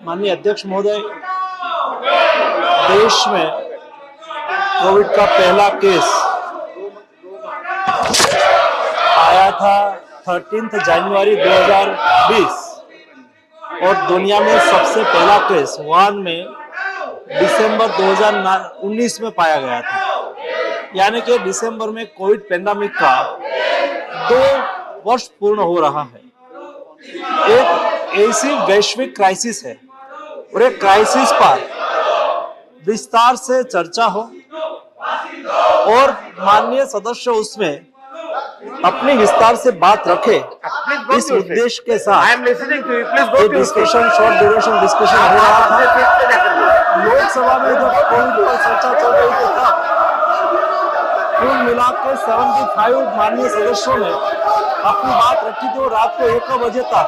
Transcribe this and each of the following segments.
माननीय अध्यक्ष महोदय, देश में कोविड का पहला केस आया था 13 जनवरी 2020 और दुनिया में सबसे पहला केस वुहान में दिसंबर 2019 में पाया गया था। यानी कि दिसंबर में कोविड पेंडेमिक का 2 वर्ष पूर्ण हो रहा है। एक ऐसी वैश्विक क्राइसिस है और एक क्राइसिस पर विस्तार से चर्चा हो और माननीय सदस्य उसमें अपनी विस्तार से बात रखे, इस उद्देश्य के साथ डिस्कशन, शॉर्ट ड्यूरेशन डिस्कशन हो रहा था। लोकसभा में जब कोविड पर चर्चा चल रही थी तब कुल मिलाकर 75 माननीय सदस्यों ने अपनी बात रखी थी और रात को 1 बजे तक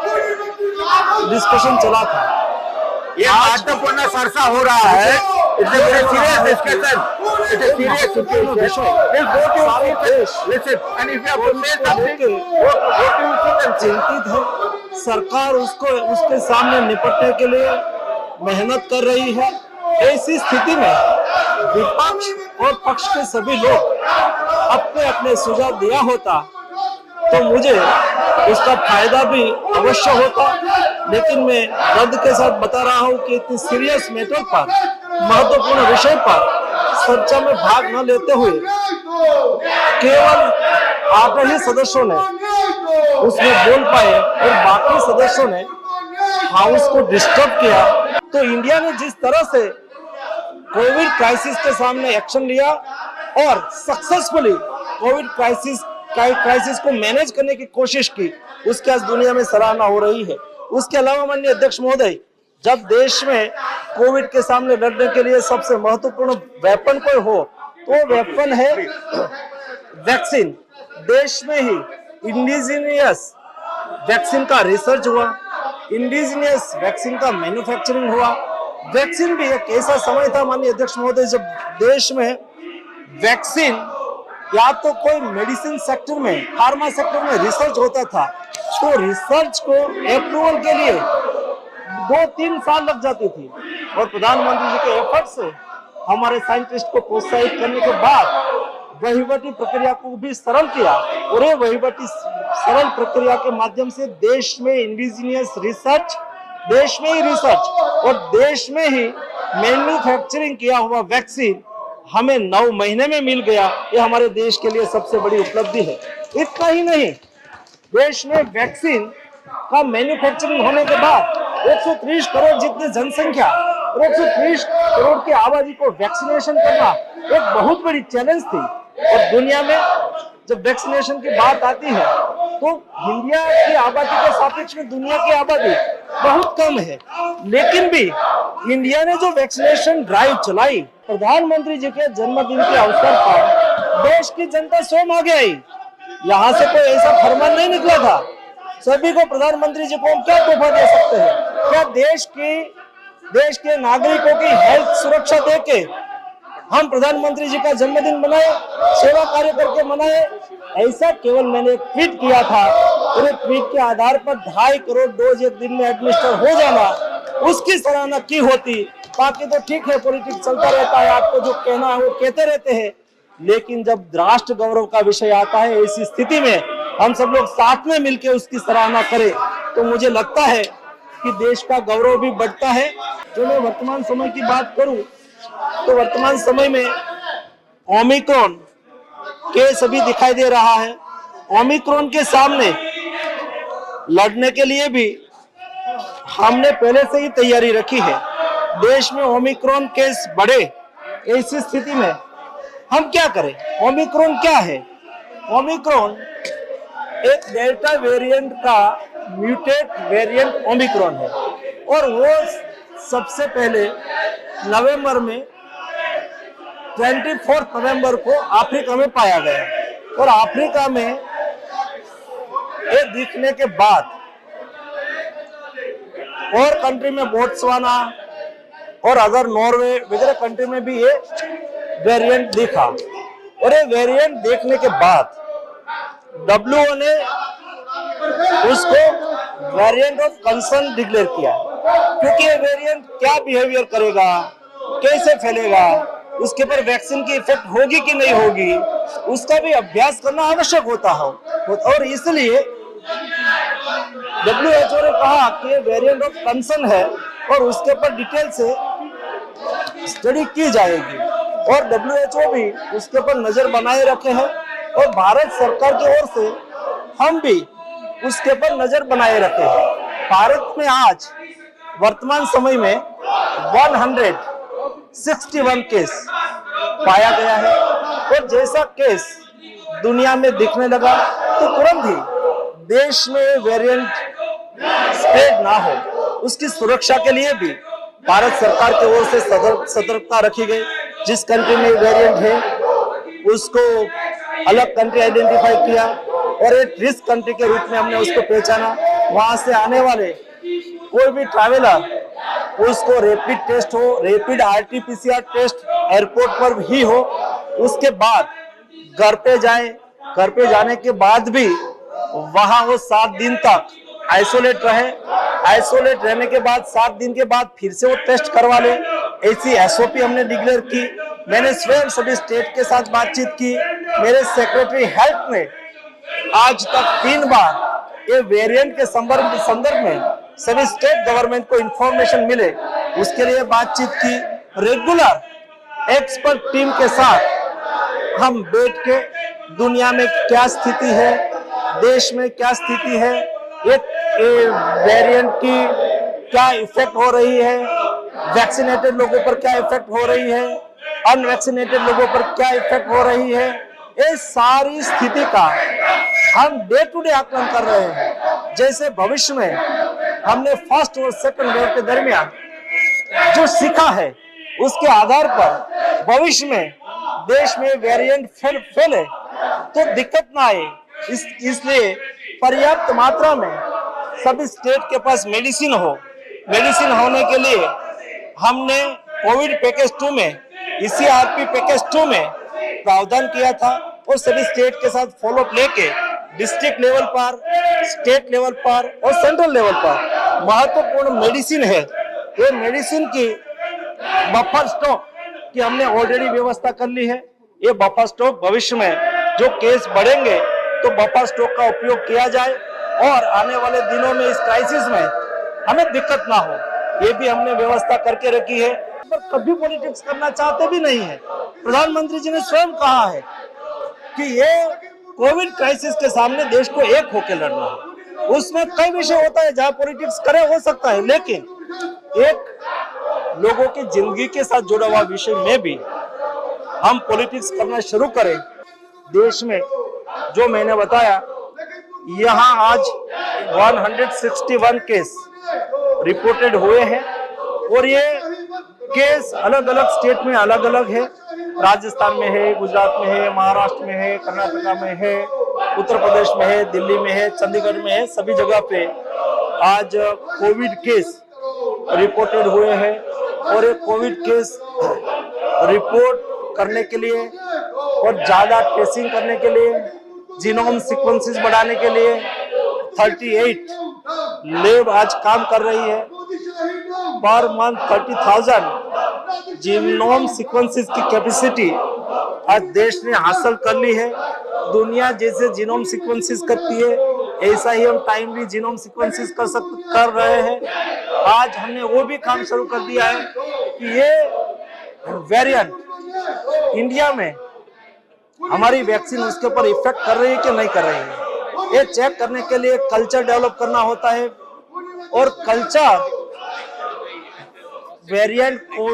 डिस्कशन चला था। ये महत्वपूर्ण चर्चा हो रहा है। It's a very serious discussion, it's a serious situation. चिंतित है, सरकार उसके सामने निपटने के लिए मेहनत कर रही है। ऐसी स्थिति में विपक्ष और पक्ष के सभी लोग अपने अपने सुझाव दिया होता तो मुझे उसका फायदा भी अवश्य होता, लेकिन मैं दर्द के साथ बता रहा हूं कि इतनी सीरियस मैटर पर, महत्वपूर्ण विषय पर चर्चा में भाग न लेते हुए केवल 8 ही सदस्यों ने उसमें बोल पाए और बाकी सदस्यों ने हाउस को डिस्टर्ब किया। तो इंडिया ने जिस तरह से कोविड क्राइसिस के सामने एक्शन लिया और सक्सेसफुली कोविड क्राइसिस को मैनेज करने की कोशिश की, उसके आज दुनिया में सराहना हो रही है। उसके अलावा माननीय अध्यक्ष महोदय, जब देश में कोविड के सामने लड़ने के लिए सबसे महत्वपूर्ण वेपन कोई हो तो वेपन है वैक्सीन। देश में ही इंडिजीनियस वैक्सीन का रिसर्च हुआ, इंडिजीनियस वैक्सीन का मैन्युफैक्चरिंग हुआ। वैक्सीन भी एक ऐसा समय था माननीय अध्यक्ष महोदय जब देश में वैक्सीन या तो कोई मेडिसिन सेक्टर में, फार्मा सेक्टर में रिसर्च होता था तो रिसर्च को अप्रूवल के लिए 2-3 साल लग जाती थी और प्रधानमंत्री जी के एफर्ट से हमारे साइंटिस्ट को प्रोत्साहित करने के बाद वहीवटी प्रक्रिया को भी सरल किया और ये वहीवटी सरल प्रक्रिया के माध्यम से देश में इंडिजीनियस रिसर्च, देश में ही रिसर्च और देश में ही मैन्युफैक्चरिंग किया हुआ वैक्सीन हमें 9 महीने में मिल गया। ये हमारे देश के लिए सबसे बड़ी उपलब्धि है। इतना ही नहीं, देश में वैक्सीन का मैन्युफैक्चरिंग होने के बाद 130 करोड़ जितनी जनसंख्या और 130 करोड़ की आबादी को वैक्सीनेशन करना एक बहुत बड़ी चैलेंज थी। और दुनिया में जब वैक्सीनेशन की बात आती है तो इंडिया की आबादी के सापेक्ष में दुनिया की आबादी बहुत कम है, लेकिन भी इंडिया ने जो वैक्सीनेशन ड्राइव चलाई, प्रधानमंत्री जी के जन्मदिन के अवसर पर देश की जनता स्वयं आगे आई। यहाँ से कोई ऐसा फरमान नहीं निकला था। सभी को प्रधानमंत्री जी को हम क्या तोहफा दे सकते हैं? क्या देश के नागरिकों की हेल्थ सुरक्षा देके हम प्रधानमंत्री जी का जन्मदिन मनाए, सेवा कार्य करके मनाए? ऐसा केवल मैंने एक ट्वीट किया था और एक ट्वीट के आधार पर 2.5 करोड़ डोज एक दिन में एडमिनिस्टर हो जाना, उसकी सराहना की होती। बाकी तो ठीक है, पॉलिटिक्स चलता रहता है, आपको जो कहना है वो कहते रहते हैं, लेकिन जब राष्ट्र गौरव का विषय आता है, ऐसी स्थिति में हम सब लोग साथ में मिलकर उसकी सराहना करें तो मुझे लगता है कि देश का गौरव भी बढ़ता है। जो मैं वर्तमान समय की बात करूं तो वर्तमान समय में ओमिक्रॉन केस अभी दिखाई दे रहा है। ओमिक्रॉन के सामने लड़ने के लिए भी हमने पहले से ही तैयारी रखी है। देश में ओमिक्रॉन केस बढ़े, ऐसी स्थिति में हम क्या करें? ओमिक्रॉन क्या है? ओमिक्रॉन एक डेल्टा वेरिएंट का म्यूटेट वेरिएंट ओमिक्रॉन है और वो सबसे पहले नवंबर में 24 नवंबर को अफ्रीका में पाया गया और अफ्रीका में ये दिखने के बाद और कंट्री में बोत्सवाना और अदर नॉर्वे वगैरह कंट्री में भी ये वेरिएंट दिखा और ये वेरिएंट देखने के बाद WHO ने उसको वेरिएंट ऑफ कंसर्न डिक्लेयर किया। क्योंकि ये वेरिएंट क्या बिहेवियर करेगा, कैसे फैलेगा, उसके पर वैक्सीन की इफेक्ट होगी कि नहीं होगी, उसका भी अभ्यास करना आवश्यक होता है। और इसलिए WHO ने कहा कि वेरिएंट ऑफ कंसर्न है और उसके ऊपर डिटेल से स्टडी की जाएगी और WHO भी उसके ऊपर नजर बनाए रखे हैं और भारत सरकार की ओर से हम भी उसके ऊपर नजर बनाए रखे हैं। भारत में आज वर्तमान समय में 161 केस पाया गया है और जैसा केस दुनिया में दिखने लगा तो तुरंत ही देश में वेरिएंट स्प्रेड ना हो, उसकी सुरक्षा के लिए भी भारत सरकार की ओर से सतर्कता रखी गई। जिस कंट्री में वेरिएंट है उसको अलग कंट्री आइडेंटिफाई किया और एक रिस्क कंट्री के रूप में हमने उसको पहचाना। वहां से आने वाले कोई भी ट्रैवलर उसको रैपिड टेस्ट हो, रैपिड RT-PCR टेस्ट एयरपोर्ट पर ही हो, उसके बाद घर पे जाए, घर पे जाने के बाद भी वहां वो 7 दिन तक आइसोलेट रहे, आइसोलेट रहने के बाद 7 दिन के बाद फिर से वो टेस्ट करवा ले। ऐसी SOP हमने डिक्लेयर की। मैंने स्वयं सभी स्टेट के साथ बातचीत की। मेरे सेक्रेटरी हेल्थ ने आज तक 3 बार ये वेरिएंट के संदर्भ में सभी स्टेट गवर्नमेंट को इंफॉर्मेशन मिले उसके लिए बातचीत की। रेगुलर एक्सपर्ट टीम के साथ हम बैठ के दुनिया में क्या स्थिति है, देश में क्या स्थिति है, एक वेरिएंट की क्या इफेक्ट हो रही है, वैक्सीनेटेड लोगों पर क्या इफेक्ट हो रही है, अनवैक्सीनेटेड लोगों पर क्या इफेक्ट हो रही है, ये सारी स्थिति का हम डे टू डे आकलन कर रहे हैं। जैसे भविष्य में हमने फर्स्ट और सेकंड वेव के दरमियान जो सीखा है उसके आधार पर भविष्य में देश में वेरिएंट फैले तो दिक्कत ना आए, इसलिए पर्याप्त मात्रा में सभी स्टेट के पास मेडिसिन हो। मेडिसिन होने के लिए हमने कोविड पैकेज 2 में, ECRP पैकेज 2 में प्रावधान किया था और सभी स्टेट के साथ फॉलोअप लेके डिस्ट्रिक्ट लेवल पर, स्टेट लेवल पर और सेंट्रल लेवल पर महत्वपूर्ण मेडिसिन है। ये मेडिसिन की बफर स्टॉक की हमने ऑलरेडी व्यवस्था कर ली है। ये बफर स्टॉक भविष्य में जो केस बढ़ेंगे तो बफर स्टॉक का उपयोग किया जाए और आने वाले दिनों में इस क्राइसिस में हमें दिक्कत ना हो, ये भी हमने व्यवस्था करके रखी है। पर कभी पॉलिटिक्स करना चाहते भी नहीं है। प्रधानमंत्री जी ने स्वयं कहा है कि ये कोविड क्राइसिस के सामने देश को एक होकर लड़ना है। उसमें कई विषय होता है जहां पॉलिटिक्स करे हो सकता है, लेकिन एक लोगों की जिंदगी के साथ जुड़ा हुआ विषय में भी हम पॉलिटिक्स करना शुरू करें। देश में जो मैंने बताया, यहाँ आज 161 केस रिपोर्टेड हुए हैं और ये केस अलग अलग स्टेट में अलग अलग है। राजस्थान में है, गुजरात में है, महाराष्ट्र में है, कर्नाटका में है, उत्तर प्रदेश में है, दिल्ली में है, चंडीगढ़ में है। सभी जगह पे आज कोविड केस रिपोर्टेड हुए हैं और ये कोविड केस रिपोर्ट करने के लिए और ज्यादा टेस्टिंग करने के लिए, जीनोम सीक्वेंसेस बढ़ाने के लिए 38 लैब आज काम कर रही है। पर मंथ 30,000 जीनोम सीक्वेंसेस की कैपेसिटी आज देश ने हासिल कर ली है। दुनिया जैसे जीनोम सीक्वेंसेस करती है ऐसा ही हम टाइमली जीनोम सीक्वेंसेस कर रहे हैं। आज हमने वो भी काम शुरू कर दिया है कि ये वेरिएंट इंडिया में हमारी वैक्सीन उसके ऊपर इफेक्ट कर रही है कि नहीं कर रही है, ये चेक करने के लिए कल्चर डेवलप करना होता है और कल्चर वेरिएंट को,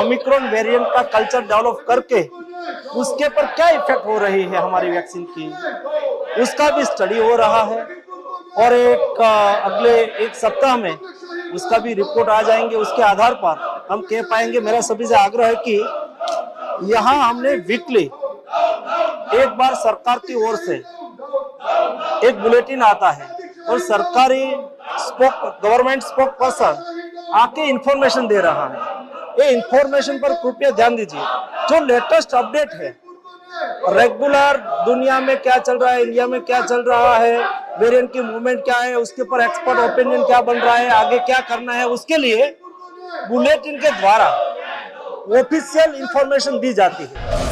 ओमिक्रॉन वेरिएंट का कल्चर डेवलप करके उसके पर क्या इफेक्ट हो रही है हमारी वैक्सीन की, उसका भी स्टडी हो रहा है और अगले 1 सप्ताह में उसका भी रिपोर्ट आ जाएंगे। उसके आधार पर हम कह पाएंगे। मेरा सभी से आग्रह है कि यहाँ हमने वीकली एक बार सरकार की ओर से एक बुलेटिन आता है और सरकारी गवर्नमेंट स्पोक पर्सन आके इंफॉर्मेशन दे रहा है। ये इंफॉर्मेशन पर कृपया ध्यान दीजिए। जो लेटेस्ट अपडेट है, रेगुलर दुनिया में क्या चल रहा है, इंडिया में क्या चल रहा है, वेरिएंट की मूवमेंट क्या है, उसके ऊपर एक्सपर्ट ओपिनियन क्या बन रहा है, आगे क्या करना है, उसके लिए बुलेटिन के द्वारा ऑफिशियल इंफॉर्मेशन दी जाती है।